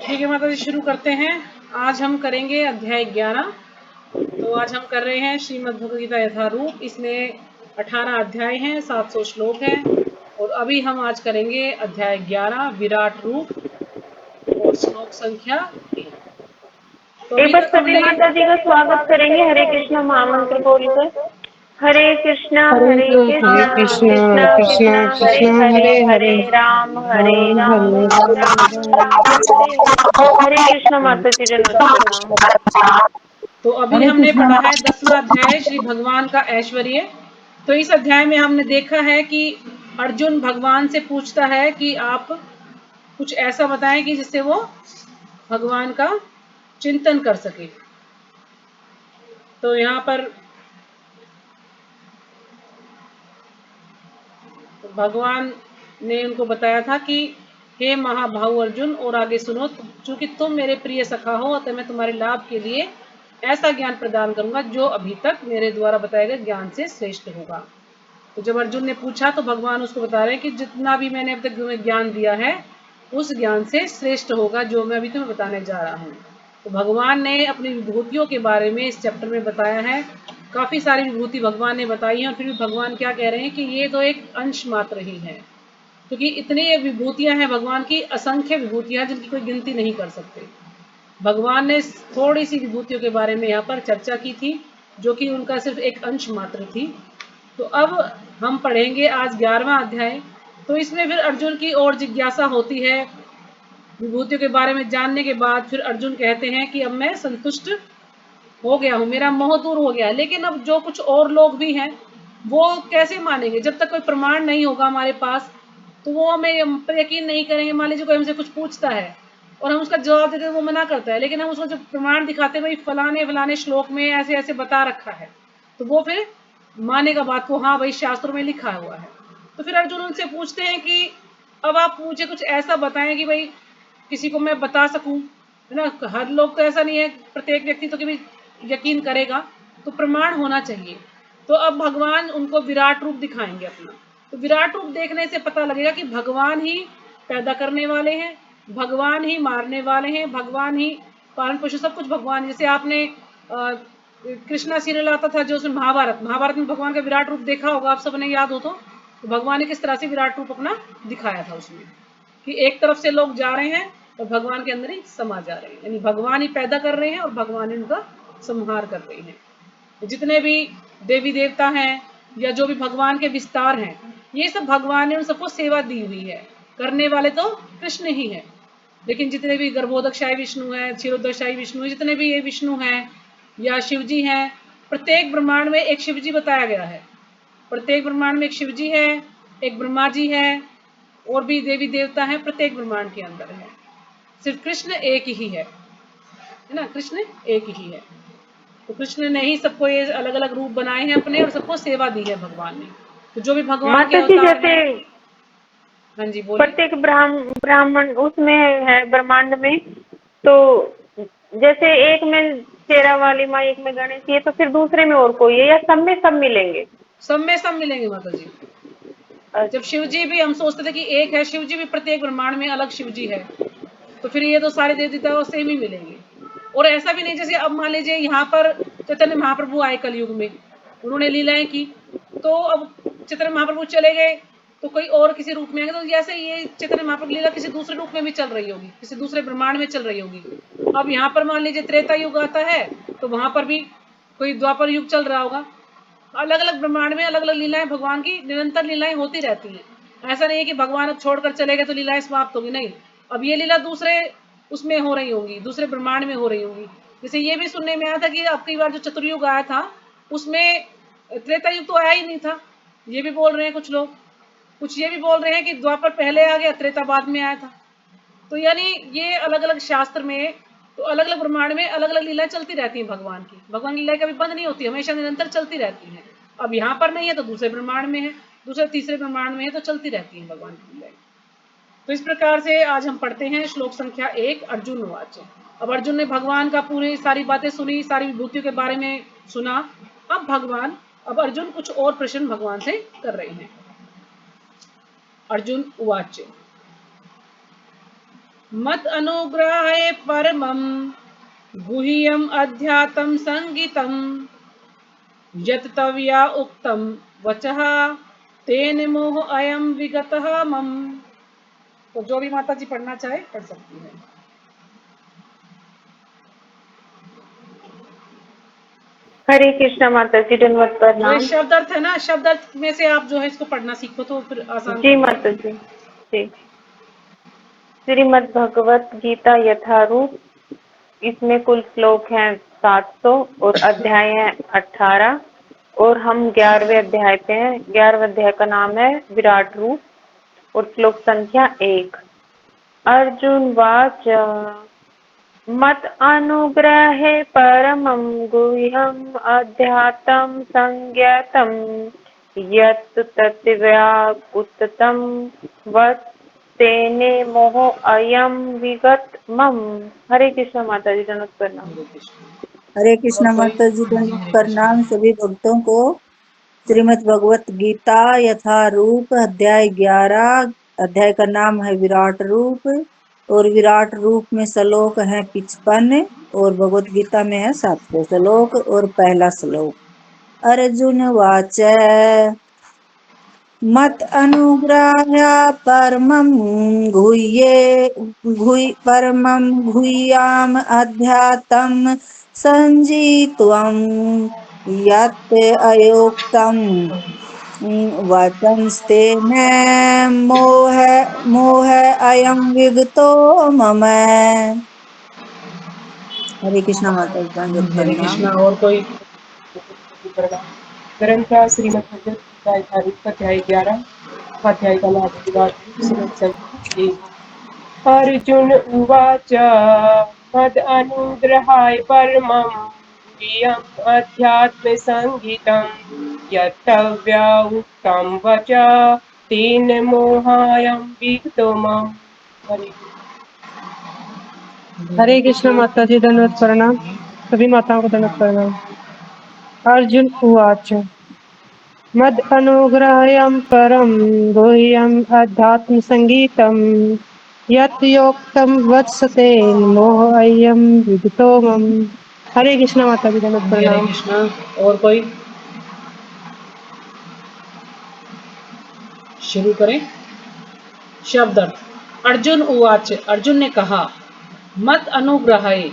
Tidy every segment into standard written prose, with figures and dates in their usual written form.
ठीक है माता जी, शुरू करते हैं। आज हम करेंगे अध्याय 11। तो आज हम कर रहे हैं श्रीमद् भगवद गीता यथारूप। इसमें 18 अध्याय हैं, 700 श्लोक हैं। और अभी हम आज करेंगे अध्याय 11 विराट रूप और श्लोक संख्या 3। तो एक अभी बार तक सभी हमने माता जी का स्वागत करेंगे हरे कृष्ण महामंत्र बोलकर। हरे कृष्णा हरे कृष्णा कृष्णा कृष्णा कृष्णा कृष्णा हरे कृष्णा हरे हरे हरे हरे राम राम राम हरे राम हरे हरे कृष्ण माता जी नमस्कार। तो अभी हरे हमने कृष्णा। पढ़ा है 10वां अध्याय श्री भगवान का ऐश्वर्य। तो इस अध्याय में हमने देखा है कि अर्जुन भगवान से पूछता है कि आप कुछ ऐसा बताएं कि जिससे वो भगवान का चिंतन कर सके। तो यहाँ पर भगवान ने उनको बताया था कि हे महाभाव अर्जुन, और आगे सुनो, चूंकि तुम मेरे प्रिय सखा हो तो मैं तुम्हारे लाभ के लिए ऐसा ज्ञान प्रदान करूंगा जो अभी तक मेरे द्वारा बताए गए ज्ञान से श्रेष्ठ होगा। तो जब अर्जुन ने पूछा तो भगवान उसको बता रहे हैं कि जितना भी मैंने अब तक तुम्हें ज्ञान दिया है उस ज्ञान से श्रेष्ठ होगा जो मैं अभी तुम्हें बताने जा रहा हूँ। तो भगवान ने अपनी विभूतियों के बारे में इस चैप्टर में बताया है। काफी सारी विभूति भगवान ने बताई है, और फिर भी भगवान क्या कह रहे हैं कि ये तो एक अंश मात्र ही है, क्योंकि इतनी विभूतियां हैं भगवान की, असंख्य विभूतियां हैं जिनकी कोई गिनती नहीं कर सकते। भगवान ने थोड़ी सी विभूतियों के बारे में यहाँ पर चर्चा की थी, जो कि उनका सिर्फ एक अंश मात्र थी। तो अब हम पढ़ेंगे आज 11वां अध्याय। तो इसमें फिर अर्जुन की और जिज्ञासा होती है। विभूतियों के बारे में जानने के बाद फिर अर्जुन कहते हैं कि अब मैं संतुष्ट हो गया हूँ, मेरा मोह दूर हो गया है। लेकिन अब जो कुछ और लोग भी हैं वो कैसे मानेंगे? जब तक कोई प्रमाण नहीं होगा हमारे पास तो वो हमें पर यकीन नहीं करेंगे। मान लीजिए कोई हमसे कुछ पूछता है और हम उसका जवाब देते हैं, वो मना करता है, लेकिन हम उसको जब प्रमाण दिखाते हैं, भाई फलाने फलाने श्लोक में ऐसे ऐसे बता रखा है, तो वो फिर मानेगा बात को। हाँ भाई, शास्त्रों में लिखा हुआ है। तो फिर अर्जुन उनसे पूछते हैं कि अब आप मुझे कुछ ऐसा बताएं कि भाई किसी को मैं बता सकूं, है ना। हर लोग तो ऐसा नहीं है, प्रत्येक व्यक्ति तो कभी यकीन करेगा, तो प्रमाण होना चाहिए। तो अब भगवान उनको विराट रूप दिखाएंगे अपना। तो विराट रूप देखने से पता लगेगा कि भगवान ही पैदा करने वाले हैं, भगवान ही मारने वाले हैं, भगवान ही पालन पोषण, सब कुछ भगवान। जैसे आपने कृष्णा सीरियल आता था जो उसमें महाभारत में भगवान का विराट रूप देखा होगा, आप सबने याद हो तो भगवान ने किस तरह से विराट रूप अपना दिखाया था उसमें, कि एक तरफ से लोग जा रहे हैं और भगवान के अंदर ही समा जा रहे हैं, यानी भगवान ही पैदा कर रहे हैं और भगवान ही उनका संहार कर रहे हैं। जितने भी देवी देवता हैं या जो भी भगवान के विस्तार हैं, ये सब भगवान ने उन सबको सेवा दी हुई है। करने वाले तो कृष्ण ही है, लेकिन जितने भी गर्भोदकशाही विष्णु है, क्षीरोदकशाही विष्णु है, जितने भी ये विष्णु हैं या शिव जी हैं, प्रत्येक ब्रह्मांड में एक शिव जी बताया गया है। प्रत्येक ब्रह्मांड में एक शिव जी है, एक ब्रह्मा जी है, और भी देवी देवता हैं प्रत्येक ब्रह्मांड के अंदर है। सिर्फ कृष्ण एक ही है ना, कृष्ण एक ही है। तो कृष्ण ने ही सबको ये अलग अलग रूप बनाए हैं अपने, और सबको सेवा दी है भगवान ने। तो जो भी भगवान के माता जी अवतार जैसे हैं। हाँ जी बोलिए। प्रत्येक ब्राह्मण उसमें है ब्रह्मांड में, तो जैसे एक में शेरा वाली माँ, एक में गणेश, ये तो फिर दूसरे में और कोई है या सब में सब मिलेंगे? सब में सब मिलेंगे माता जी। जब शिव जी भी, हम सोचते थे कि एक है, शिव जी भी प्रत्येक ब्रह्मांड में अलग शिव जी है, तो फिर ये तो सारे देवी देवताओं से ही मिलेंगे। और ऐसा भी नहीं, जैसे अब मान लीजिए यहाँ पर चैतन्य महाप्रभु आए कलयुग में, उन्होंने लीलाएं की, तो अब चैतन्य महाप्रभु चले गए तो कोई और किसी रूप में आएंगे, तो जैसे ये चैतन्य महाप्रभु लीला किसी दूसरे रूप में भी चल रही होगी, किसी दूसरे ब्रह्मांड में चल रही होगी। अब यहाँ पर मान लीजिए त्रेता युग आता है, तो वहां पर भी कोई द्वापर युग चल रहा होगा। अलग अलग ब्रह्मांड में अलग अलग लीलाएं भगवान की निरंतर लीलाएं होती रहती हैं। ऐसा नहीं है कि भगवान अब छोड़कर चले गए तो लीलाएं समाप्त होगी, नहीं। अब ये लीला दूसरे उसमें हो रही होंगी, दूसरे ब्रह्मांड में हो रही होंगी। जैसे ये भी सुनने में आया था कि अब कई बार जो चतुर्युग आया था उसमें त्रेता युग तो आया ही नहीं था, ये भी बोल रहे हैं कुछ लोग। कुछ ये भी बोल रहे हैं कि द्वापर पहले आ गया, त्रेता बाद में आया था। तो यानी ये अलग अलग शास्त्र में, तो अलग अलग ब्रह्मांड में अलग अलग लीलाएं चलती रहती हैं भगवान की। भगवान की लीलाएं कभी बंद नहीं होती, हमेशा निरंतर चलती रहती हैं। अब यहाँ पर नहीं है तो दूसरे ब्रह्मांड में है, दूसरे तीसरे ब्रह्मांड में है, तो चलती रहती है भगवान की लीलाएं। तो इस प्रकार से आज हम पढ़ते हैं श्लोक संख्या 1, अर्जुन उवाच। अब अर्जुन ने भगवान का पूरी सारी बातें सुनी, सारी विभूतियों के बारे में सुना। अब अर्जुन कुछ और प्रश्न भगवान से कर रहे हैं। अर्जुन उवाच मत अनुग्रहे परमं गुह्यम अध्यात्म संगीतम यत् तवया उक्तम वचः तेन मोह अयम विगतः मम। तो जो भी माता जी पढ़ना चाहे पढ़ सकती है। हरे कृष्णा माता जी, दंडवत जो ये प्रणाम। शब्द अर्थ है ना, शब्द अर्थ में से आप जो है इसको पढ़ना सीखो तो फिर आसान जी पड़ता माता है। जी, जी। श्रीमद् भगवत गीता यथारूप, इसमें कुल श्लोक हैं 700 और अध्याय है 18, और हम 11वें अध्याय पे हैं। 11वें अध्याय का नाम है विराट रूप और श्लोक संख्या 1। अर्जुन वाच मत अनुग्रहे परमं गुह्यम् अध्यात्मं संज्ञातं यत् तत्त्वयागुप्तं वद तेने मोह अयम विगत मम। हरे कृष्ण माता जी, दंडवत प्रणाम। हरे कृष्ण। हरे और कृष्णा कोई? माता जी, दंडवत हरे कृष्ण। प्रणाम सभी भक्तों को। श्रीमद् भगवत गीता यथारूप अध्याय 11, अध्याय का नाम है विराट रूप, और विराट रूप में श्लोक है 55 और भगवत गीता में है 700 श्लोक। और पहला श्लोक, अर्जुन वाच मत अनुग्रह परमं परमं गुह्यम् अध्यात्मं संजित्वं यत् अयोक्तं वचंस्तेन मोह मोह अयं विगतो मम। हरे कृष्णा माता जी, दंडवत हरे प्रणाम। कृष्णा। और कोई? ग्रंथ श्रीमद् भगवद गीता यथारूप अध्याय 11, अध्याय का नाम विराट रूप, श्लोक संख्या 1। अर्जुन उवाच मद अनुग्रहाय परमं गुह्यम् अध्यात्म संगीतं यत्तव्या उक्तं वच तेन मोहायं विगतो मम। हरे हरे हरे कृष्ण कृष्णा। माता जी, दंडवत प्रणाम सभी माताओं को, दंडवत प्रणाम। अर्जुन उवाच मद अनुग्रहं परं गुह्यम् अध्यात्म संगीतं यत् योक्तं वत्सते मोह अयं विगतो मम। हरे कृष्ण माता जी, दंडवत हरे प्रणाम। कृष्णा। और कोई? शुरू करें। शब्द अर्थ। अर्जुन उवाच, अर्जुन ने कहा, मत अनुग्रहाय,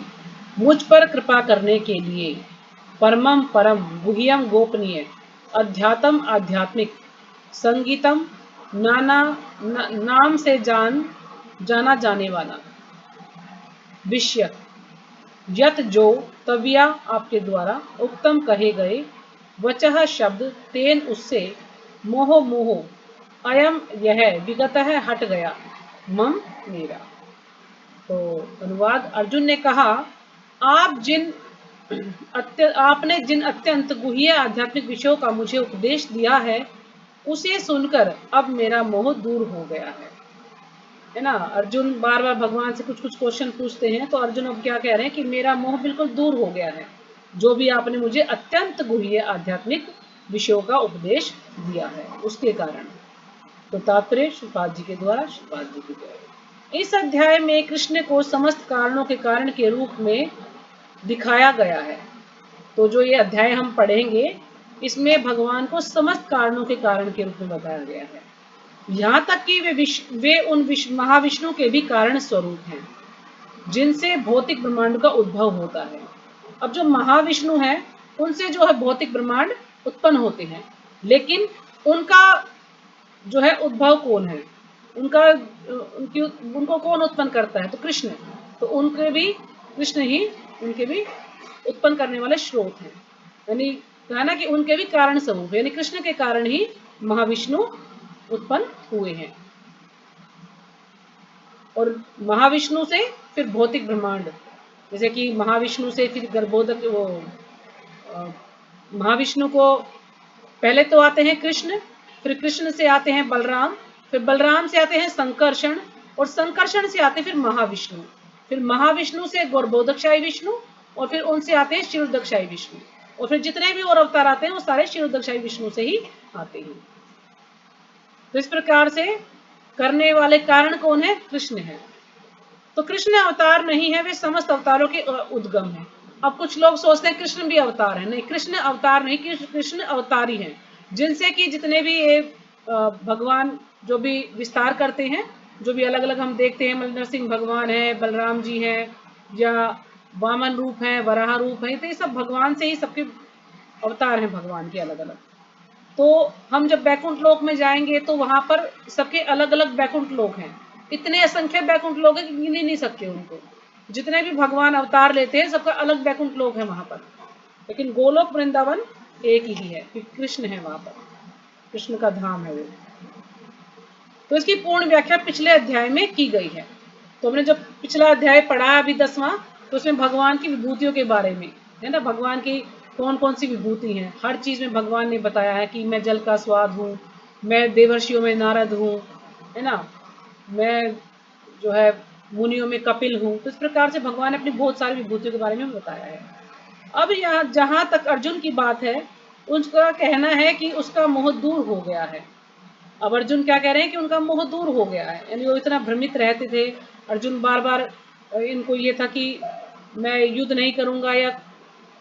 मुझ पर कृपा करने के लिए, परमम परम, गुह्यम गोपनीय, अध्यात्म आध्यात्मिक, संगीतम नाना नाम से जाना जाने वाला विषय, यत जो, तविया आपके द्वारा, उत्तम कहे गए, वचह शब्द, तेन उससे, मोह मोह, अयम यह, विगत है हट गया, मम मेरा। तो अनुवाद, अर्जुन ने कहा, आपने जिन अत्यंत गुह्य आध्यात्मिक विषयों का मुझे उपदेश दिया है, उसे सुनकर अब मेरा मोह दूर हो गया है ना। अर्जुन बार बार भगवान से कुछ कुछ क्वेश्चन पूछते हैं, तो अर्जुन अब क्या कह रहे हैं कि मेरा मोह बिल्कुल दूर हो गया है, जो भी आपने मुझे अत्यंत गुह्य आध्यात्मिक विषयों का उपदेश दिया है उसके कारण। तो तात्पर्य श्रीपाद जी के द्वारा, श्रीपाद जी के द्वारा इस अध्याय में कृष्ण को समस्त कारणों के कारण के रूप में दिखाया गया है। तो जो ये अध्याय हम पढ़ेंगे, इसमें भगवान को समस्त कारणों के कारण के रूप में बताया गया है। यहाँ तक कि वे उन महाविष्णु के भी कारण स्वरूप हैं, जिनसे भौतिक ब्रह्मांड का उद्भव होता है। अब जो महाविष्णु है, उनसे जो है भौतिक ब्रह्मांड उत्पन्न होते हैं, लेकिन उनका जो है उद्भव कौन है, उनका उनको कौन उत्पन्न करता है, तो कृष्ण। तो उनके भी कृष्ण ही उनके भी उत्पन्न करने वाले स्रोत हैं। यानी कहा ना कि उनके भी कारण स्वरूप, यानी कृष्ण के कारण ही महाविष्णु उत्पन्न हुए हैं। और महाविष्णु से फिर भौतिक ब्रह्मांड, जैसे कि महाविष्णु से फिर गर्भोदक वो महाविष्णु को पहले तो आते हैं कृष्ण, फिर कृष्ण से आते हैं बलराम, फिर बलराम से आते हैं संकर्षण, और संकर्षण से आते फिर महाविष्णु, फिर महाविष्णु से गौरबोधकशाही विष्णु, और फिर उनसे आते हैं शिरोदकशाही विष्णु, और फिर जितने भी और अवतार आते हैं वो सारे शिरोदकशाही विष्णु से ही आते हैं। तो इस प्रकार से करने वाले कारण कौन है, कृष्ण है। तो कृष्ण अवतार नहीं है, वे समस्त अवतारों के उद्गम है। अब कुछ लोग सोचते हैं कृष्ण भी अवतार है, नहीं, कृष्ण अवतार नहीं, कृष्ण अवतारी हैं, जिनसे कि जितने भी ये भगवान जो भी विस्तार करते हैं, जो भी अलग अलग हम देखते हैं, नरसिंह भगवान है, बलराम जी हैं, या वामन रूप है, वराह रूप है, तो ये सब भगवान से ही सबके अवतार हैं भगवान के अलग अलग। तो हम जब बैकुंठ लोक में जाएंगे तो वहां पर सबके अलग अलग बैकुंठ लोक हैं, इतने असंख्य बैकुंठ लोक हैं कि गिन ही नहीं सकते उनको। जितने भी भगवान अवतार लेते हैं सबका अलग बैकुंठ लोक है वहां पर, लेकिन गोलोक वृंदावन एक ही है, क्योंकि कृष्ण है वहां पर, कृष्ण का धाम है वो। तो इसकी पूर्ण व्याख्या पिछले अध्याय में की गई है। तो हमने जब पिछला अध्याय पढ़ा अभी 10वां, तो उसमें भगवान की विभूतियों के बारे में है ना, भगवान की कौन कौन सी विभूति हैं, हर चीज में भगवान ने बताया है कि मैं जल का स्वाद हूँ, मैं देवर्षियों में नारद हूँ, है ना, मैं जो है मुनियों में कपिल हूँ। तो इस प्रकार से भगवान ने अपनी बहुत सारी विभूतियों के बारे में बताया है। अब यहाँ जहां तक अर्जुन की बात है, उनका कहना है कि उसका मोह दूर हो गया है। अब अर्जुन क्या कह रहे हैं कि उनका मोह दूर हो गया है, यानी वो इतना भ्रमित रहते थे। अर्जुन बार बार इनको ये था कि मैं युद्ध नहीं करूंगा, या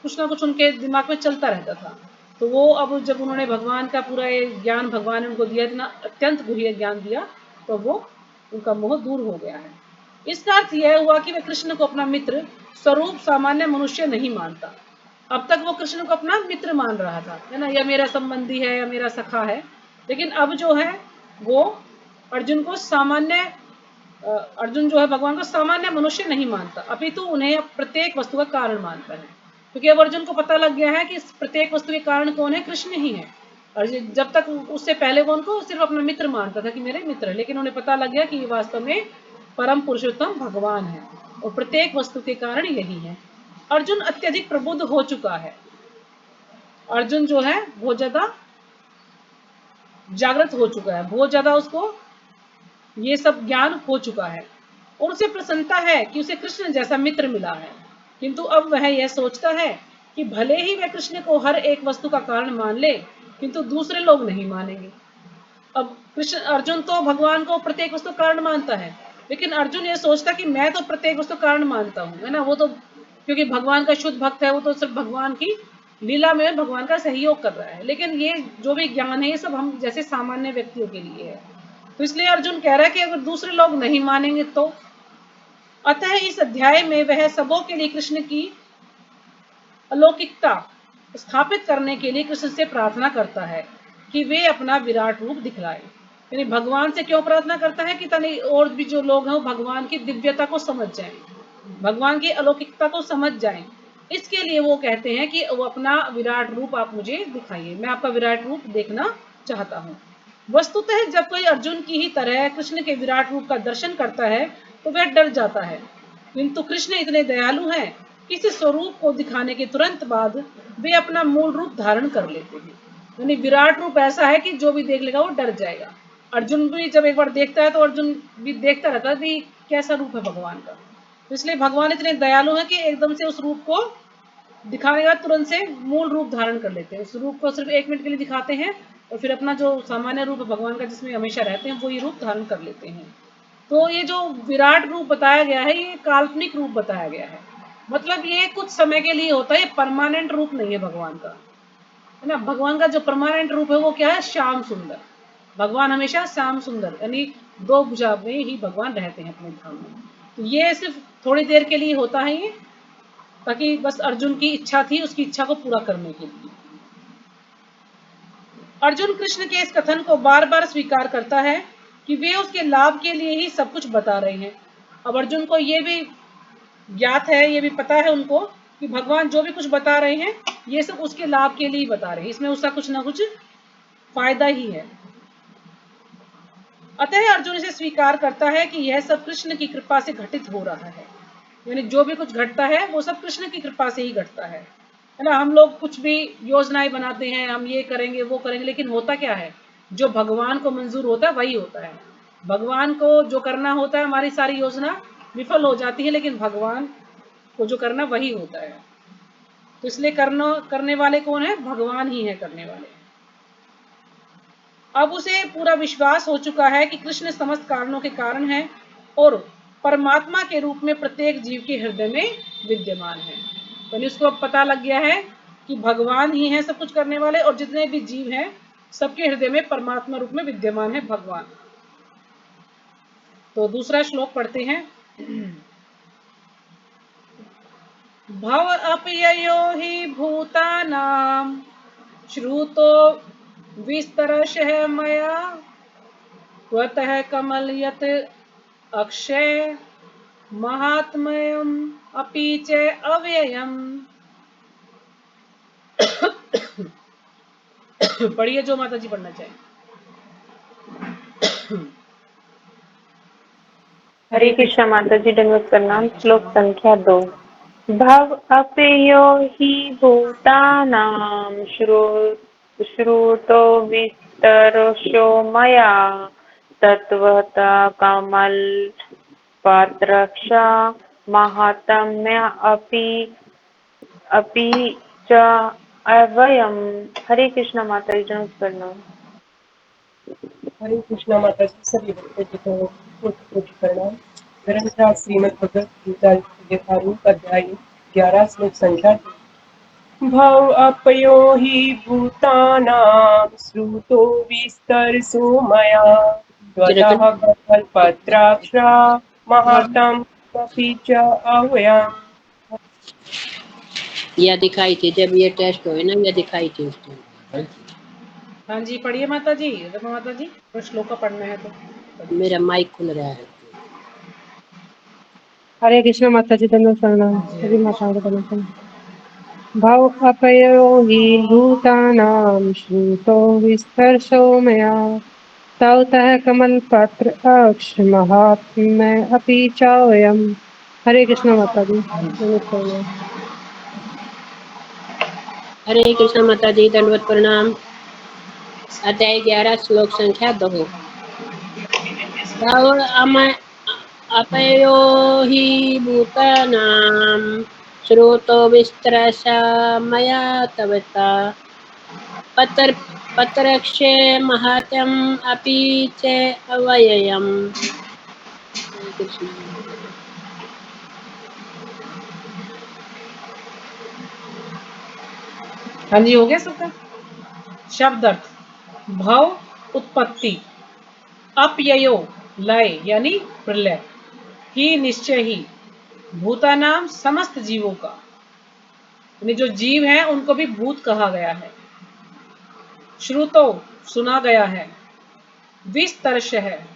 कुछ ना कुछ उनके दिमाग में चलता रहता था। तो वो अब जब उन्होंने भगवान का पूरा ये ज्ञान भगवान ने उनको दिया, इतना अत्यंत गुह्य ज्ञान दिया, तो वो उनका मोह दूर हो गया है। इसका अर्थ यह हुआ कि वे कृष्ण को अपना मित्र स्वरूप सामान्य मनुष्य नहीं मानता। अब तक वो कृष्ण को अपना मित्र मान रहा था, है ना, या मेरा संबंधी है, या मेरा सखा है, लेकिन अब जो है वो अर्जुन को सामान्य अर्जुन जो है भगवान को सामान्य मनुष्य नहीं मानता, अपितु उन्हें प्रत्येक वस्तु का कारण मानता है। क्योंकि अब अर्जुन को पता लग गया है कि प्रत्येक वस्तु के कारण कौन है, कृष्ण ही है। और जब तक उससे पहले वो उनको सिर्फ अपना मित्र मानता था कि मेरे मित्र है, लेकिन उन्हें पता लग गया कि ये वास्तव में परम पुरुषोत्तम भगवान है और प्रत्येक वस्तु के कारण यही है। अर्जुन अत्यधिक प्रबुद्ध हो चुका है। अर्जुन जो है बहुत ज्यादा जागृत हो चुका है, बहुत ज्यादा उसको ये सब ज्ञान हो चुका है, और उसे प्रसन्नता है कि उसे कृष्ण जैसा मित्र मिला है। किंतु अब वह यह सोचता है कि भले ही वह कृष्ण को हर एक वस्तु का कारण मान ले, किंतु दूसरे लोग नहीं मानेंगे। अब कृष्ण अर्जुन तो भगवान को प्रत्येक वस्तु कारण मानता है, लेकिन अर्जुन ये सोचता कि मैं तो प्रत्येक वस्तु कारण मानता हूँ, है ना, वो तो क्योंकि भगवान का शुद्ध भक्त है, वो तो सिर्फ भगवान की लीला में भगवान का सहयोग कर रहा है। लेकिन ये जो भी ज्ञान है ये सब हम जैसे सामान्य व्यक्तियों के लिए है। तो इसलिए अर्जुन कह रहा है कि अगर दूसरे लोग नहीं मानेंगे तो। अतः इस अध्याय में वह सबों के लिए कृष्ण की अलौकिकता स्थापित करने के लिए कृष्ण से प्रार्थना करता है कि वे अपना विराट रूप दिखलाए। यानी भगवान से क्यों प्रार्थना करता है कि ताकि और भी जो लोग हैं वो भगवान की दिव्यता को समझ जाएं, भगवान की अलौकिकता को समझ जाएं। इसके लिए वो कहते हैं कि वो अपना विराट रूप आप मुझे दिखाइए, मैं आपका विराट रूप देखना चाहता हूँ। वस्तुतः जब कोई अर्जुन की ही तरह कृष्ण के विराट रूप का दर्शन करता है तो वह डर जाता है, किंतु कृष्ण इतने दयालु हैं कि इस स्वरूप को दिखाने के तुरंत बाद वे अपना मूल रूप धारण कर लेते हैं। यानी विराट रूप ऐसा है कि जो भी देख लेगा वो डर जाएगा। अर्जुन भी जब एक बार देखता है तो अर्जुन भी देखता रहता है कि कैसा रूप है भगवान का। तो इसलिए भगवान इतने दयालु हैं कि एकदम से उस रूप को दिखाने के बाद तुरंत से मूल रूप धारण कर लेते हैं। उस रूप को सिर्फ 1 मिनट के लिए दिखाते हैं और फिर अपना जो सामान्य रूप है भगवान का जिसमें हमेशा रहते हैं वही रूप धारण कर लेते हैं। तो ये जो विराट रूप बताया गया है ये काल्पनिक रूप बताया गया है, मतलब ये कुछ समय के लिए होता है, ये परमानेंट रूप नहीं है भगवान का, है ना। भगवान का जो परमानेंट रूप है वो क्या है, श्याम सुंदर। भगवान हमेशा श्याम सुंदर यानी 2 भुजा में ही भगवान रहते हैं अपने धाम में। तो ये सिर्फ थोड़ी देर के लिए होता है ये, ताकि बस अर्जुन की इच्छा थी, उसकी इच्छा को पूरा करने के लिए। अर्जुन कृष्ण के इस कथन को बार बार स्वीकार करता है कि वे उसके लाभ के लिए ही सब कुछ बता रहे हैं। अब अर्जुन को ये भी ज्ञात है, ये भी पता है उनको कि भगवान जो भी कुछ बता रहे हैं ये सब उसके लाभ के लिए ही बता रहे हैं, इसमें उसका कुछ ना कुछ फायदा ही है। अतः अर्जुन इसे स्वीकार करता है कि यह सब कृष्ण की कृपा से घटित हो रहा है, यानी जो भी कुछ घटता है वो सब कृष्ण की कृपा से ही घटता है ना। हम लोग कुछ भी योजनाएं बनाते हैं, हम ये करेंगे वो करेंगे, लेकिन होता क्या है, जो भगवान को मंजूर होता है वही होता है। भगवान को जो करना होता है हमारी सारी योजना विफल हो जाती है, लेकिन भगवान को जो करना वही होता है। तो इसलिए करने वाले कौन है, भगवान ही है करने वाले। अब उसे पूरा विश्वास हो चुका है कि कृष्ण समस्त कारणों के कारण है और परमात्मा के रूप में प्रत्येक जीव के हृदय में विद्यमान है। यानी उसको अब पता लग गया है कि भगवान ही है सब कुछ करने वाले, और जितने भी जीव हैं सबके हृदय में परमात्मा रूप में विद्यमान है भगवान। तो दूसरा श्लोक पढ़ते हैं। भव अपययो हि भूतानां श्रुतो विस्तरशः मया त्वतः कमलयत अक्षय महात्म्यम् अपि च अव्ययम्। पढ़िए जो माता जी पढ़ना चाहिए। हरे कृष्णा माता जी, दंडवत प्रणाम। श्लोक संख्या 2। भव अपेयो हि भूतानां श्रुतो विस्तरशो मया तत्वतः कमल पात्रक्षा महात्म्य अपि च अव्ययम्। हरे कृष्णा माता जी, दंडवत प्रणाम। हरे कृष्णा माता जी, सभी भक्तों जी को कोटि कोटि प्रणाम। ग्रंथराज श्रीमद् भगवत गीता यथारूप अध्याय 11 श्लोक संख्या 2। भव अपयो हि भूतानां श्रुतो विस्तरसो मया त्वतः कल्पत्राक्षा महात्म अपि च अव्ययम्। यह दिखाई थी जब ये टेस्ट हुए ना, यह दिखाई थी उस टाइम। हाँ जी पढ़िए माता जी, रमा माता जी, तो श्लोक का पढ़ना है तो पढ़िए। मेरा माइक खुल रहा है। हरे कृष्ण माता जी, दंडवत प्रणाम। हाँ जी हरे सभी माताओं को कृष्ण। दंडवत प्रणाम। भव अपयो हि भूतानां श्रुतो विस्तरशो मया तवतः कमलपत्र अक्ष महात्म्य अपि चावयम्। हरे कृष्ण माता जी, दंडवत प्रणाम। हरे कृष्ण माता जी, दंडवत प्रणाम। अध्याय 11 श्लोक संख्या 2। भव अपयो हि भूतानां श्रुतो विस्तरशा मया तवता पत्रक्षे महात्म्यम् अपि च अव्ययम्। हरे कृष्ण। हाँ जी हो गया सबका। शब्द अर्थ। भव उत्पत्ति, अपययो लय यानी प्रलय, ही निश्चय ही, भूतानाम समस्त जीवों का, यानी जो जीव हैं उनको भी भूत कहा गया है। श्रुतो सुना गया है, विस्तरश है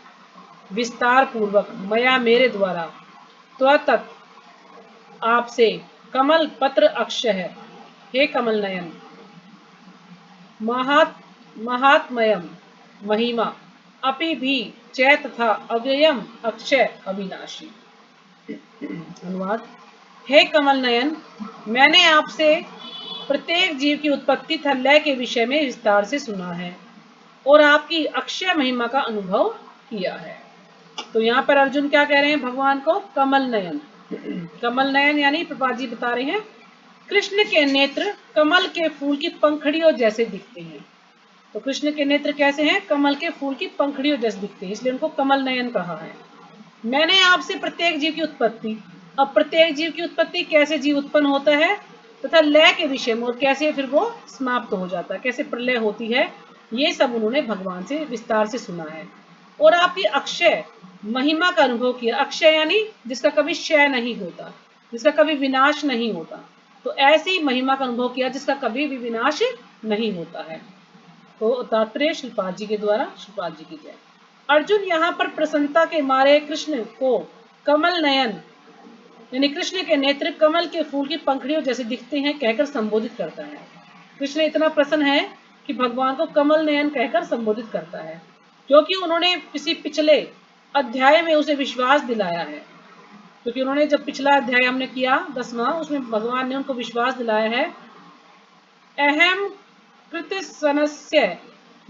विस्तार पूर्वक, मया मेरे द्वारा, त्वतत आपसे, कमल पत्र अक्ष है हे कमल नयन, महात्मयम महिमा, अपि भी चै तथा अव्ययम अक्षय अविनाशी। अनुवाद। हे कमल नयन, मैंने आपसे प्रत्येक जीव की उत्पत्ति तथा लय के विषय में विस्तार से सुना है और आपकी अक्षय महिमा का अनुभव किया है। तो यहाँ पर अर्जुन क्या कह रहे हैं भगवान को? कमल नयन। कमल नयन यानी प्रभुपाद जी बता रहे हैं कृष्ण के नेत्र कमल के फूल की पंखड़ियों जैसे दिखते हैं। तो कृष्ण के नेत्र कैसे हैं? कमल के फूल की पंखड़ियों जैसे दिखते हैं, इसलिए उनको कमल नयन कहा है। मैंने आपसे प्रत्येक जीव की उत्पत्ति, अब प्रत्येक जीव की उत्पत्ति, कैसे जीव उत्पन्न होता है तथा लय के विषय में, और कैसे फिर वो समाप्त हो जाता है, कैसे प्रलय होती है, ये सब उन्होंने भगवान से विस्तार से सुना है। और आपकी अक्षय महिमा का अनुभव किया। अक्षय यानी जिसका कभी क्षय नहीं होता, जिसका कभी विनाश नहीं होता। तो ऐसी महिमा का अनुभव किया जिसका कभी भी विनाश नहीं होता है। तो तात्पर्य श्रीपाद जी के द्वारा। श्रीपाद जी की जय। अर्जुन यहाँ पर प्रसन्नता के मारे कृष्ण को कमल नयन यानी कृष्ण के नेत्र कमल के फूल की पंखड़ियों जैसे दिखते हैं कहकर संबोधित करता है। कृष्ण इतना प्रसन्न है कि भगवान को कमल नयन कहकर संबोधित करता है, क्योंकि उन्होंने किसी पिछले अध्याय में उसे विश्वास दिलाया है। क्योंकि उन्होंने जब पिछला अध्याय हमने किया 10वां, उसमें भगवान ने उनको विश्वास दिलाया है, अहम कृतसनस्य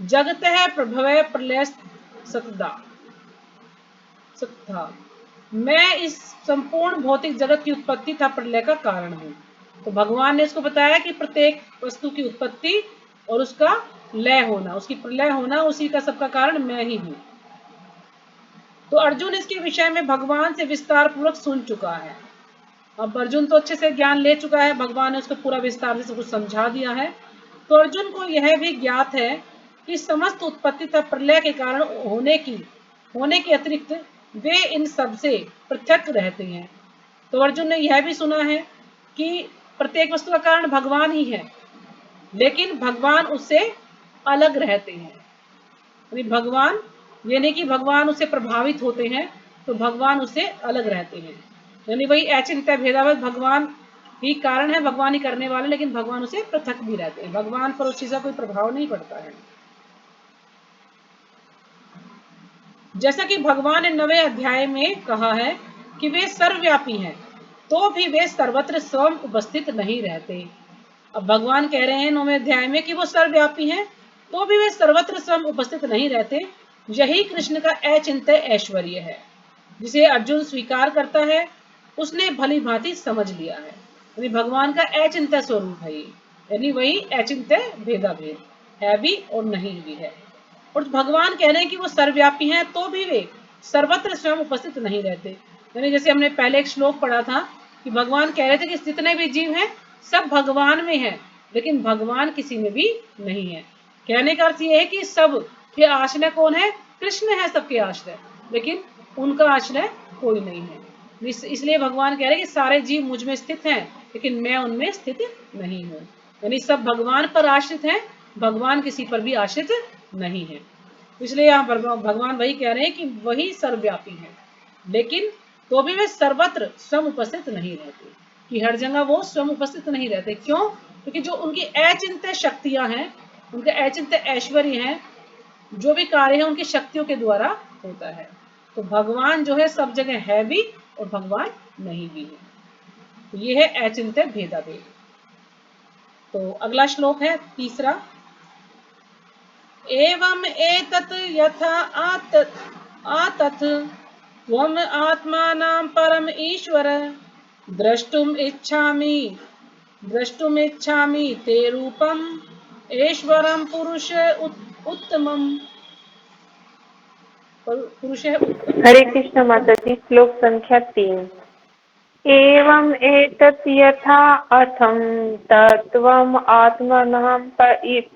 जगतः प्रभवः प्रलय सत्ता, मैं इस संपूर्ण भौतिक जगत की उत्पत्ति तथा प्रलय का कारण हूँ। तो भगवान ने इसको बताया कि प्रत्येक वस्तु की उत्पत्ति और उसका लय होना, उसकी प्रलय होना, उसी का सबका कारण मैं ही हूँ। तो अर्जुन इसके विषय में भगवान से विस्तार पूर्वक सुन चुका है। अब अर्जुन तो अच्छे से ज्ञान ले चुका है, भगवान ने उसको पूरा विस्तार से सब कुछ समझा दिया है। तो अर्जुन को यह भी ज्ञात है कि समस्त उत्पत्ति तथा प्रलय के कारण होने के अतिरिक्त वे इन सब से पृथक रहते हैं। तो अर्जुन ने यह भी सुना है कि प्रत्येक वस्तु का कारण भगवान ही है, लेकिन भगवान उससे अलग रहते हैं। यानी भगवान, ये नहीं कि भगवान उससे प्रभावित होते हैं, तो भगवान उससे अलग रहते हैं। यानी वही अचिंत्य भेदाभेद, भगवान ही कारण है, भगवान ही करने वाले, लेकिन भगवान उसे पृथक भी रहते हैं। भगवान पर उस चीज का कोई प्रभाव नहीं पड़ता है। जैसा कि भगवान ने 9वें अध्याय में कहा है कि वे सर्वव्यापी हैं, तो भी वे सर्वत्र स्वयं उपस्थित नहीं रहते। अब भगवान कह रहे हैं 9वें अध्याय में कि वो सर्वव्यापी हैं, तो भी वे सर्वत्र स्वयं उपस्थित नहीं रहते। यही कृष्ण का अचिंत्य ऐश्वर्य है, जिसे अर्जुन स्वीकार करता है, उसने भली भांति समझ लिया है। यानी भगवान का अचिंत्य स्वरूप है ये, यानी वही अचिंत्य भेदाभेद है भी और नहीं भी है। और भगवान कह रहे हैं कि वो सर्वव्यापी हैं, तो भी वे सर्वत्र स्वयं उपस्थित नहीं रहते। यानी जैसे हमने पहले एक श्लोक पढ़ा था कि भगवान कह रहे थे कि जितने भी जीव हैं सब भगवान में हैं, लेकिन भगवान किसी में भी नहीं है। कहने का अर्थ ये है कि सब के आश्रय कौन है? कृष्ण है सबके आश्रय, लेकिन उनका आश्रय कोई नहीं है। इसलिए भगवान कह रहे हैं कि सारे जीव मुझ में स्थित हैं, लेकिन मैं उनमें स्थित नहीं हूँ। यानी सब भगवान पर आश्रित हैं, भगवान किसी पर भी आश्रित नहीं है। इसलिए यहाँ भगवान वही कह रहे हैं कि वही सर्वव्यापी है, लेकिन तो भी वे सर्वत्र स्वयं उपस्थित नहीं रहते, कि हर जगह वो स्वयं उपस्थित नहीं रहते। क्यों? क्योंकि जो उनकी अचिंत्य शक्तियां हैं, उनके अचिंत्य ऐश्वर्य हैं, जो भी कार्य है उनकी शक्तियों के द्वारा होता है। तो भगवान जो है सब जगह है भी और भगवान नहीं भी है। तो ये है अचिंत्य भेदाभेद। तो अगला श्लोक है तीसरा। एवं एतत् यथा आतत् त्वम् आत्मानं परम ईश्वर द्रष्टुम इच्छामि ते रूपम ऐश्वरम पुरुष उत्तमम। पुरुष है उत्तम। हरे कृष्ण माता जी। श्लोक संख्या 3। एवं एतत् यथा अथं तत्त्वम् आत्मनः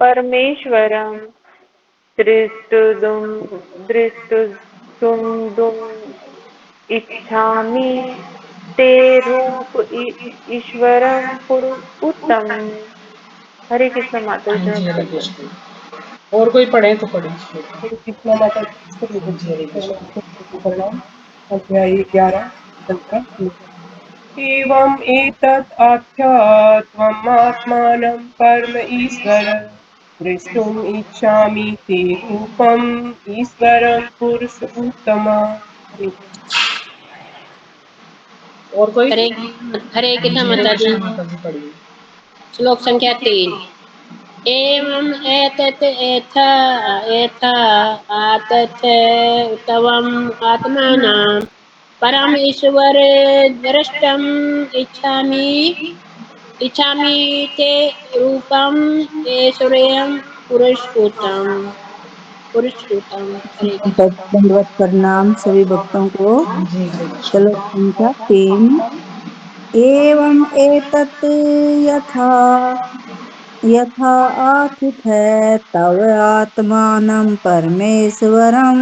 परमेश्वरं दृष्टुम् इच्छामि ते रूप ईश्वरं पुरुष उत्तम। हरे कृष्ण माता हाँ जी, हरे जी। कृष्ण। और कोई पढ़े तो पढ़े। हरे कृष्णा माता जी सभी हाँ जी, हरे भक्तों कृष्ण। को प्रणाम। अध्याय 11 संख्या 3। एवं एतत् आख्यात्वम् आत्मानं परम ईश्वर द्रष्टुम् इच्छामि ते रूपम् ईश्वरं पुरुष उत्तम। और कोई? हरे हाँ कृष्ण जी, हरे माता जी। कृष्ण माता जी पढ़िए। श्लोक संख्या 3। एवं एतत् एथा आतत् तवम् आत्मानं परम ईश्वर द्रष्टुम् इच्छामि ते रूपम् ऐश्वर्यं पुरुषोत्तम। हरे कृष्ण। दंडवत प्रणाम सभी भक्तों को। हाँ जी, हरे कृष्ण। श्लोक संख्या 3। एवं एतत् यथा यथा आथितः तव आत्मानं परमेश्वरं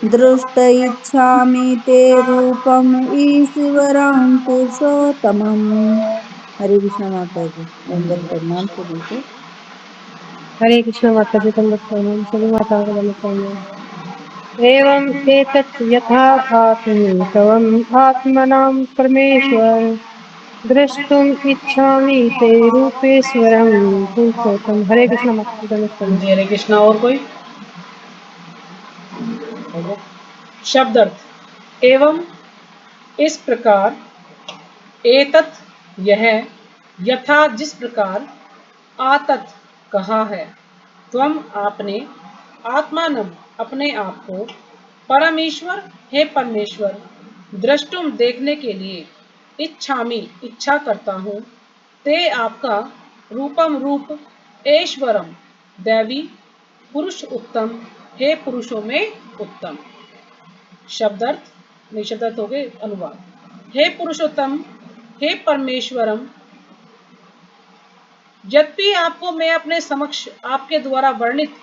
दृष्ट इच्छामि ते रूपम ईश्वरं पुरुषोत्तमम्। हरे कृष्ण माता जी। दंडवत प्रणाम सभी को। हरे कृष्ण माता जी। दंडवत प्रणाम सभी माताओं को। दंडवत प्रणाम। एवं एतत् यथा आत्मैकवम् आत्मनां परमेश्वर द्रष्टुम् इच्छामि ते रूपेश्वरं पुरुषोत्तम। हरे कृष्ण माता जी। दंडवत हाँ प्रणाम। जी, हरे कृष्ण। और कोई? शब्द अर्थ। एवं इस प्रकार, एतत् यह, यथा जिस प्रकार, आतत कहा है, त्वम आपने, आत्मानम अपने आप को, परमेश्वर हे परमेश्वर, द्रष्टुम देखने के लिए, इच्छामि इच्छा करता हूँ, ते आपका, रूपम रूप, ऐश्वरम दैवी, पुरुष उत्तम हे पुरुषों में उत्तम। शब्दार्थ नहीं, शब्दार्थ हो गए अनुवाद। हे पुरुषोत्तम, हे परमेश्वरम, यद्यपि आपको मैं अपने समक्ष आपके द्वारा वर्णित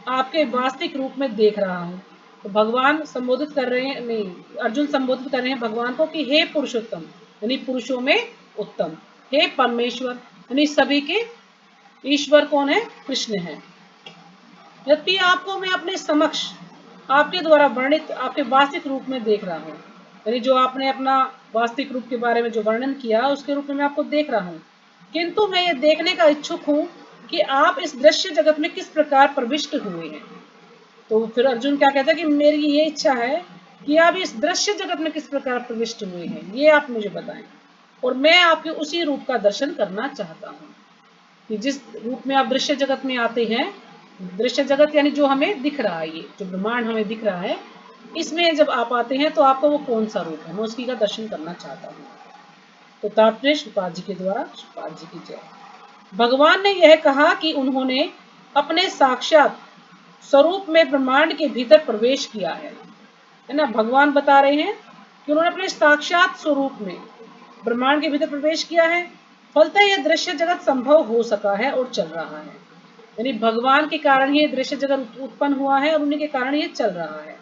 आपके वास्तविक रूप में देख रहा हूं। तो भगवान संबोधित कर रहे हैं, नहीं, अर्जुन संबोधित कर रहे हैं भगवान को कि हे पुरुषोत्तम, यानी पुरुषों में उत्तम, हे परमेश्वर, यानी सभी के ईश्वर कौन है? कृष्ण है। यद्यपि आपको मैं अपने समक्ष आपके द्वारा वर्णित आपके वास्तविक रूप में देख रहा हूँ, यानी जो आपने अपना वास्तविक रूप के बारे में जो वर्णन किया उसके रूप में मैं आपको देख रहा हूँ, किंतु मैं ये देखने का इच्छुक हूँ कि आप इस दृश्य जगत में किस प्रकार प्रविष्ट हुए हैं। तो फिर अर्जुन क्या कहता है कि मेरी ये इच्छा है कि आप इस दृश्य जगत में किस प्रकार प्रविष्ट हुए हैं, ये आप मुझे बताएं, और मैं आपके उसी रूप का दर्शन करना चाहता हूँ कि जिस रूप में आप दृश्य जगत में आते हैं, दृश्य जगत यानी जो हमें दिख रहा है, ये जो ब्रह्मांड हमें दिख रहा है, इसमें जब आप आते हैं तो आपका वो कौन सा रूप है, मैं उसकी का दर्शन करना चाहता हूँ। तो तात्पर्य श्रीपाद जी के द्वारा, श्रीपाद जी की जय। भगवान ने यह कहा कि उन्होंने अपने साक्षात स्वरूप में ब्रह्मांड के भीतर प्रवेश किया है ना। भगवान बता रहे हैं कि उन्होंने अपने साक्षात स्वरूप में ब्रह्मांड के भीतर प्रवेश किया है, फलतः यह दृश्य जगत संभव हो सका है और चल रहा है। यानी भगवान के कारण ही दृश्य जगत उत्पन्न हुआ है और उन्हीं के कारण ये चल रहा है।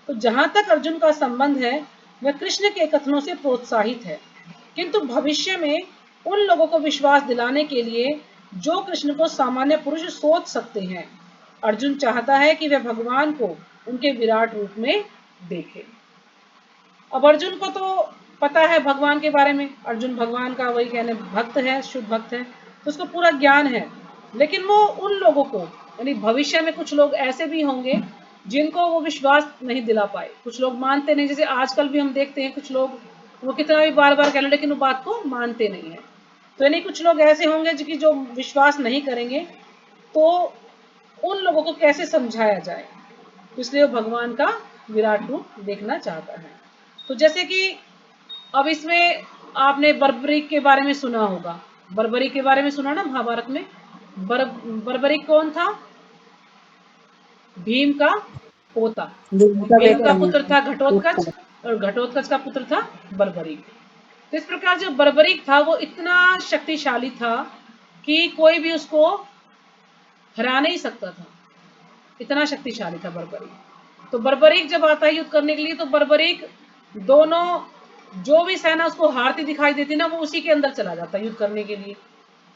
तो जहां तक अर्जुन का संबंध है वह कृष्ण के कथनों से प्रोत्साहित है, किंतु भविष्य में उन लोगों को विश्वास दिलाने के लिए जो कृष्ण को सामान्य पुरुष सोच सकते हैं, अर्जुन चाहता है कि वह भगवान को उनके विराट रूप में देखे। अब अर्जुन को तो पता है भगवान के बारे में, अर्जुन भगवान का वही कहने भक्त है, शुद्ध भक्त है, तो उसको पूरा ज्ञान है, लेकिन वो उन लोगों को, यानी भविष्य में कुछ लोग ऐसे भी होंगे जिनको वो विश्वास नहीं दिला पाए, कुछ लोग मानते नहीं, जैसे आजकल भी हम देखते हैं कुछ लोग वो कितना भी बार बार कह लें लेकिन वो बात को मानते नहीं है। तो यानी कुछ लोग ऐसे होंगे जो विश्वास नहीं करेंगे, तो उन लोगों को कैसे समझाया जाए, इसलिए वो भगवान का विराट रूप देखना चाहता है। तो जैसे कि अब इसमें आपने बर्बरीक के बारे में सुना होगा, बर्बरीक के बारे में सुना ना महाभारत में। बर्बरीक कौन था? भीम का पोता। दोनों का भीम का बेटा पुत्र था घटोत्कच, है। और घटोत्कच का पुत्र था बर्बरीक। तो इस प्रकार जो बर्बरीक था वो इतना शक्तिशाली था कि कोई भी उसको हरा नहीं सकता था, इतना शक्तिशाली था बर्बरीक। तो बर्बरीक जब आता है युद्ध करने के लिए, तो बर्बरीक दोनों जो भी सेना उसको हारती दिखाई देती ना, वो उसी के अंदर चला जाता युद्ध करने के लिए।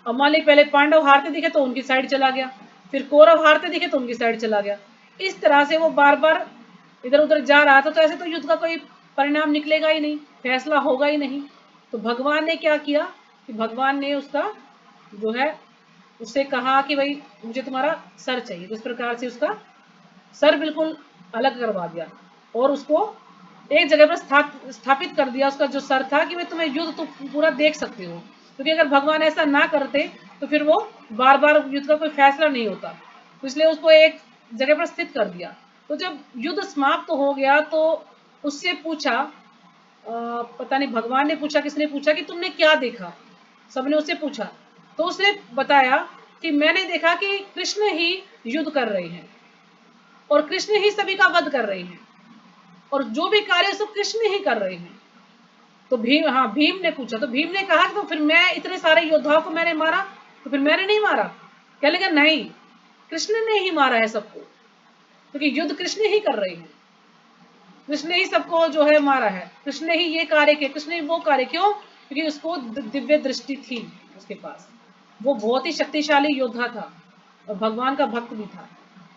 अब मान ली पहले पांडव हारते दिखे तो उनकी साइड चला गया, फिर कौरव हारते दिखे तो उनकी साइड चला गया। इस तरह से वो बार बार इधर उधर जा रहा था। तो ऐसे तो युद्ध का कोई परिणाम निकलेगा ही नहीं, फैसला होगा ही नहीं। तो भगवान ने क्या किया कि भगवान ने उसका जो है उससे कहा कि भाई मुझे तुम्हारा सर चाहिए। तो इस प्रकार से उसका सर बिल्कुल अलग करवा दिया और उसको एक जगह पर स्थापित कर दिया, उसका जो सर था, कि भाई तुम्हें युद्ध तो पूरा देख सकते हो। क्योंकि अगर भगवान ऐसा ना करते तो फिर वो बार बार युद्ध का कोई फैसला नहीं होता, तो इसलिए उसको एक जगह पर स्थित कर दिया। तो जब युद्ध समाप्त हो गया तो उससे पूछा, पता नहीं भगवान ने पूछा किसने पूछा कि तुमने क्या देखा, सबने उससे पूछा। तो उसने बताया कि मैंने देखा कि कृष्ण ही युद्ध कर रहे हैं और कृष्ण ही सभी का वध कर रहे हैं, और जो भी कार्य सब कृष्ण ही कर रहे हैं। तो भीम ने पूछा, तो भीम ने कहा कि तो फिर मैं इतने सारे योद्धाओं को मैंने मारा, तो फिर मैंने नहीं मारा? कह लेगा नहीं, कृष्ण ने ही मारा है सबको, क्योंकि युद्ध कृष्ण ही कर रहे हैं, कृष्ण ही सबको जो है मारा है, कृष्ण ने ही ये कार्य किया, कृष्ण ने वो कार्य। क्यों? क्योंकि उसको दिव्य दृष्टि थी उसके पास, वो बहुत ही शक्तिशाली योद्धा था और भगवान का भक्त भी था,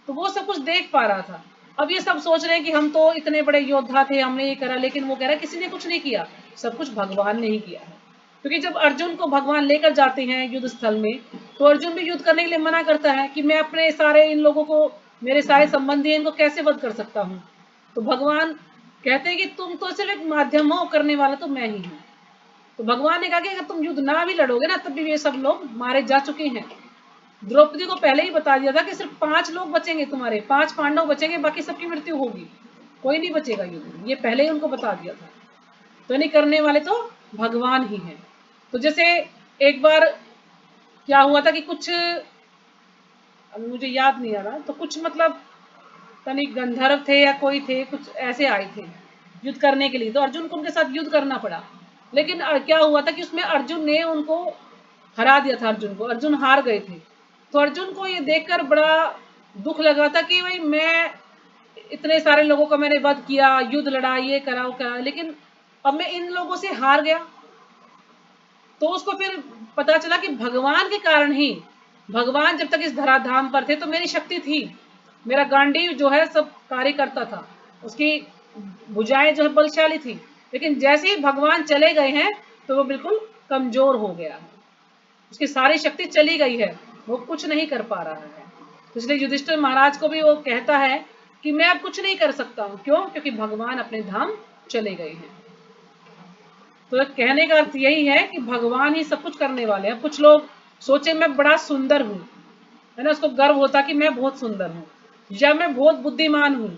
तो वो सब कुछ देख पा रहा था। अब ये सब सोच रहे हैं कि हम तो इतने बड़े योद्धा थे, हमने ये करा, लेकिन वो कह रहा है किसी ने कुछ नहीं किया, सब कुछ भगवान ने ही किया है। क्योंकि जब अर्जुन को भगवान लेकर जाते हैं युद्ध स्थल में, तो अर्जुन भी युद्ध करने के लिए मना करता है कि मैं अपने सारे इन लोगों को, मेरे सारे संबंधी इनको कैसे वध कर सकता हूँ। तो भगवान कहते हैं कि तुम तो सिर्फ एक माध्यम हो, करने वाला तो मैं ही हूँ। तो भगवान ने कहा कि अगर तुम युद्ध ना भी लड़ोगे ना, तब भी ये सब लोग मारे जा चुके हैं। द्रौपदी को पहले ही बता दिया था कि सिर्फ 5 लोग बचेंगे, तुम्हारे 5 पांडव बचेंगे, बाकी सबकी मृत्यु होगी, कोई नहीं बचेगा युद्ध, ये पहले ही उनको बता दिया था। तो नहीं, करने वाले तो भगवान ही हैं। तो जैसे एक बार क्या हुआ था कि कुछ, अब मुझे याद नहीं आ रहा, तो कुछ मतलब तनिक गंधर्व थे या कोई थे, कुछ ऐसे आए थे, युद्ध करने के लिए, तो अर्जुन को उनके साथ युद्ध करना पड़ा। लेकिन क्या हुआ था कि उसमें अर्जुन ने उनको हरा दिया था, अर्जुन को, अर्जुन हार गए थे। तो अर्जुन को ये देखकर बड़ा दुख लगा था कि भाई मैं इतने सारे लोगों का मैंने वध किया, युद्ध लड़ा, ये करा वो करा, लेकिन अब मैं इन लोगों से हार गया। तो उसको फिर पता चला कि भगवान के कारण ही, भगवान जब तक इस धराधाम पर थे तो मेरी शक्ति थी, मेरा गांडीव जो है सब कार्य करता था, उसकी भुजाएं जो है बलशाली थी। लेकिन जैसे ही भगवान चले गए हैं तो वो बिल्कुल कमजोर हो गया है, उसकी सारी शक्ति चली गई है, वो कुछ नहीं कर पा रहा है। तो इसलिए युधिष्ठिर महाराज को भी वो कहता है कि मैं अब कुछ नहीं कर सकता हूं। क्यों? क्योंकि भगवान अपने धाम चले गए हैं। तो कहने का अर्थ यही है कि भगवान ही सब कुछ करने वाले हैं। कुछ लोग सोचे मैं बड़ा सुंदर हूं, है ना, उसको गर्व होता कि मैं बहुत सुंदर हूं, या मैं बहुत बुद्धिमान हूं,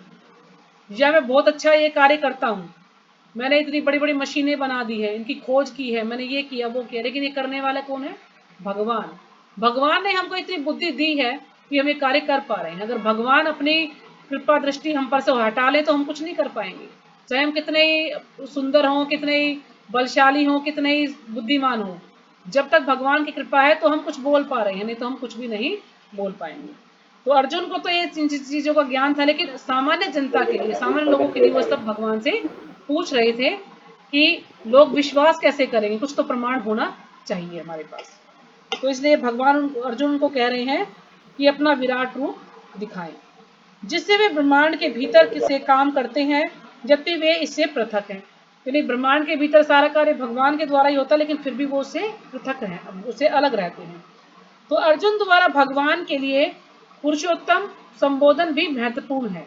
या मैं बहुत अच्छा ये कार्य करता हूं, मैंने इतनी बड़ी बड़ी मशीनें बना दी है, इनकी खोज की है, मैंने ये किया वो किया। लेकिन ये करने वाला कौन है? भगवान। भगवान ने हमको इतनी बुद्धि दी है कि हम ये कार्य कर पा रहे हैं। अगर भगवान अपनी कृपा दृष्टि हम पर से हटा ले तो हम कुछ नहीं कर पाएंगे। चाहे हम कितने ही सुंदर हों, कितने ही बलशाली हों, कितने ही बुद्धिमान हों, जब तक भगवान की कृपा है तो हम कुछ बोल पा रहे हैं, नहीं तो हम कुछ भी नहीं बोल पाएंगे। तो अर्जुन को तो ये चीजों का ज्ञान था, लेकिन सामान्य जनता के लिए, सामान्य लोगों के लिए वो सब भगवान से पूछ रहे थे कि लोग विश्वास कैसे करेंगे, कुछ तो प्रमाण होना चाहिए हमारे पास। तो इसलिए भगवान अर्जुन को कह रहे हैं कि अपना विराट रूप दिखाएं, जिससे वे ब्रह्मांड के भीतर से काम करते हैं, जबकि वे इससे पृथक हैं। यानी ब्रह्मांड के भीतर सारा कार्य भगवान के द्वारा ही होता है, लेकिन फिर भी वो उससे पृथक हैं, उससे अलग रहते हैं। तो अर्जुन द्वारा भगवान के लिए पुरुषोत्तम संबोधन भी महत्वपूर्ण है।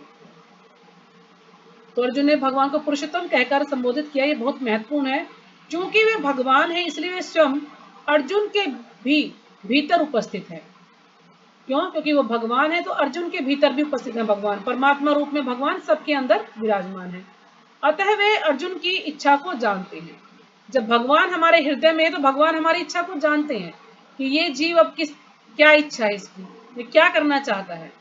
तो अर्जुन ने भगवान को पुरुषोत्तम कहकर संबोधित किया, ये बहुत महत्वपूर्ण है। क्योंकि वे भगवान है, इसलिए वे स्वयं अर्जुन के भी भीतर उपस्थित है। क्यों? क्योंकि वो भगवान है तो अर्जुन के भीतर भी उपस्थित है भगवान, परमात्मा रूप में भगवान सबके अंदर विराजमान है। अतः वे अर्जुन की इच्छा को जानते हैं। जब भगवान हमारे हृदय में है तो भगवान हमारी इच्छा को जानते हैं कि ये जीव अब क्या इच्छा है इसकी, ये क्या करना चाहता है।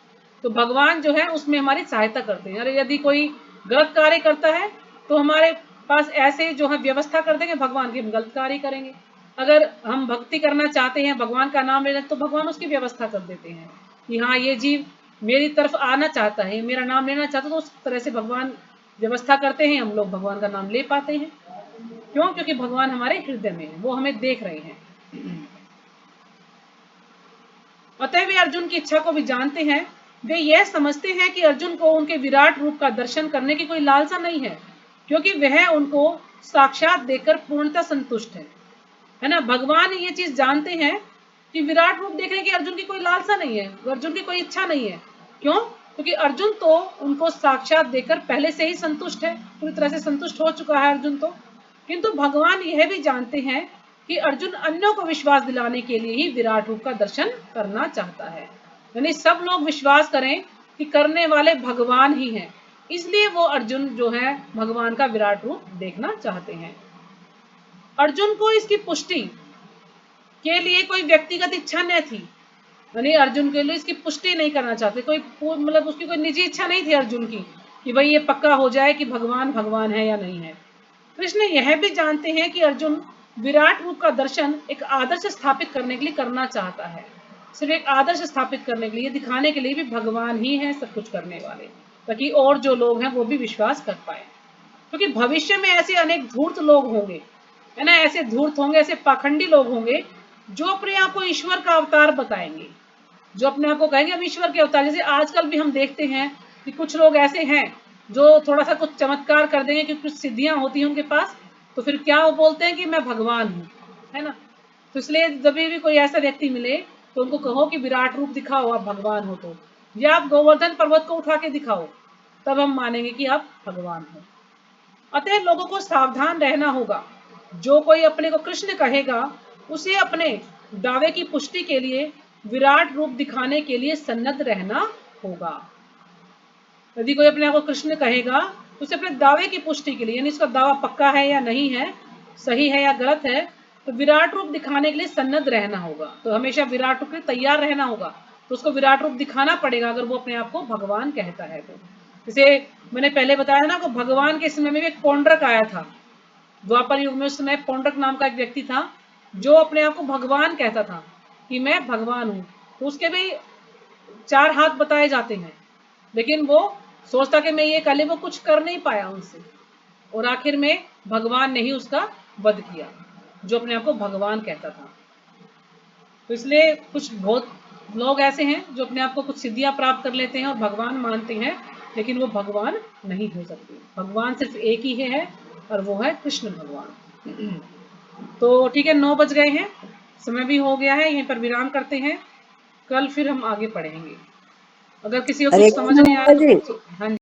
तो भगवान जो है उसमें हमारी सहायता करते हैं। अरे यदि कोई गलत कार्य करता है तो हमारे पास ऐसे जो है व्यवस्था कर देंगे भगवान की, हम गलत कार्य करेंगे। अगर हम भक्ति करना चाहते हैं, भगवान का नाम लेना, तो भगवान उसकी व्यवस्था कर देते हैं कि हाँ ये जीव मेरी तरफ आना चाहता है, मेरा नाम लेना चाहता है, तो उस तरह से भगवान व्यवस्था करते हैं, हम लोग भगवान का नाम ले पाते हैं। क्यों? क्योंकि भगवान हमारे हृदय में है, वो हमें देख रहे हैं। अतः वे अर्जुन की इच्छा को भी जानते हैं। वे यह समझते हैं कि अर्जुन को उनके विराट रूप का दर्शन करने की कोई लालसा नहीं है, क्योंकि वह उनको साक्षात देखकर पूर्णतः संतुष्ट है ना। भगवान ये चीज जानते हैं कि विराट रूप देखने की अर्जुन की कोई लालसा नहीं है, अर्जुन की कोई इच्छा नहीं है। क्यों? क्योंकि अर्जुन तो उनको साक्षात देखकर पहले से ही संतुष्ट है, पूरी तरह से संतुष्ट हो चुका है अर्जुन तो। किंतु भगवान यह भी जानते हैं कि अर्जुन अन्यों को विश्वास दिलाने के लिए ही विराट रूप का दर्शन करना चाहता है। यानी सब लोग विश्वास करें कि करने वाले भगवान ही हैं, इसलिए वो अर्जुन जो है भगवान का विराट रूप देखना चाहते हैं। अर्जुन को इसकी पुष्टि के लिए कोई व्यक्तिगत इच्छा न थी, यानी अर्जुन के लिए इसकी पुष्टि नहीं करना चाहते, कोई मतलब उसकी कोई निजी इच्छा नहीं थी अर्जुन की कि भाई ये पक्का हो जाए कि भगवान भगवान है या नहीं है। कृष्ण यह भी जानते हैं कि अर्जुन विराट रूप का दर्शन एक आदर्श स्थापित करने के लिए करना चाहता है, सिर्फ एक आदर्श स्थापित करने के लिए, दिखाने के लिए भी भगवान ही है सब कुछ करने वाले, ताकि और जो लोग हैं वो भी विश्वास कर पाए। क्योंकि भविष्य में ऐसे अनेक धूर्त लोग होंगे, है ना, ऐसे धूर्त होंगे, ऐसे पाखंडी लोग होंगे जो अपने आप को ईश्वर का अवतार बताएंगे, जो अपने आप को कहेंगे हम ईश्वर के अवतार। जैसे आजकल भी हम देखते हैं कि कुछ लोग ऐसे हैं जो थोड़ा सा कुछ चमत्कार कर देंगे कि कुछ सिद्धियां होती हैं उनके पास, तो फिर क्या वो बोलते हैं कि मैं भगवान हूँ, है ना। तो इसलिए जब भी कोई ऐसा व्यक्ति मिले तो उनको कहो कि विराट रूप दिखाओ आप भगवान हो तो, या आप गोवर्धन पर्वत को उठा के दिखाओ, तब हम मानेंगे कि आप भगवान हो। अतः लोगों को सावधान रहना होगा। जो कोई अपने को कृष्ण कहेगा उसे अपने दावे की पुष्टि के लिए विराट रूप दिखाने के लिए सन्नद्ध रहना होगा। यदि कोई अपने आप को कृष्ण कहेगा तो उसे अपने दावे की पुष्टि के लिए, यानी इसका दावा पक्का है या नहीं है, सही है या गलत है, तो विराट रूप दिखाने के लिए सन्नद्ध रहना होगा। तो हमेशा विराट रूप के लिए तैयार रहना होगा, तो उसको विराट रूप दिखाना पड़ेगा अगर वो अपने आप को भगवान कहता है तो। जैसे मैंने पहले बताया ना कि भगवान के समय में भी एक पौंड्रक आया था। द्वापर युग में उस समय पौंड्रक नाम का एक व्यक्ति था जो अपने आप को भगवान कहता था कि मैं भगवान हूँ। तो उसके भी 4 हाथ बताए जाते हैं, लेकिन वो सोचता कि मैं ये कर ले, वो कुछ कर नहीं पाया उनसे, और आखिर में भगवान ने ही उसका वध किया, जो अपने आप को भगवान कहता था। तो इसलिए कुछ बहुत लोग ऐसे हैं जो अपने आप को कुछ सिद्धियां प्राप्त कर लेते हैं और भगवान मानते हैं, लेकिन वो भगवान नहीं हो सकते। भगवान सिर्फ एक ही है और वो है कृष्ण भगवान। तो ठीक है, 9 बज गए हैं, समय भी हो गया है, यहीं पर विराम करते हैं। कल फिर हम आगे पढ़ेंगे। अगर किसी को हरे कुछ समझ कृष्ण नहीं आया माता जी। तो हाँ जी।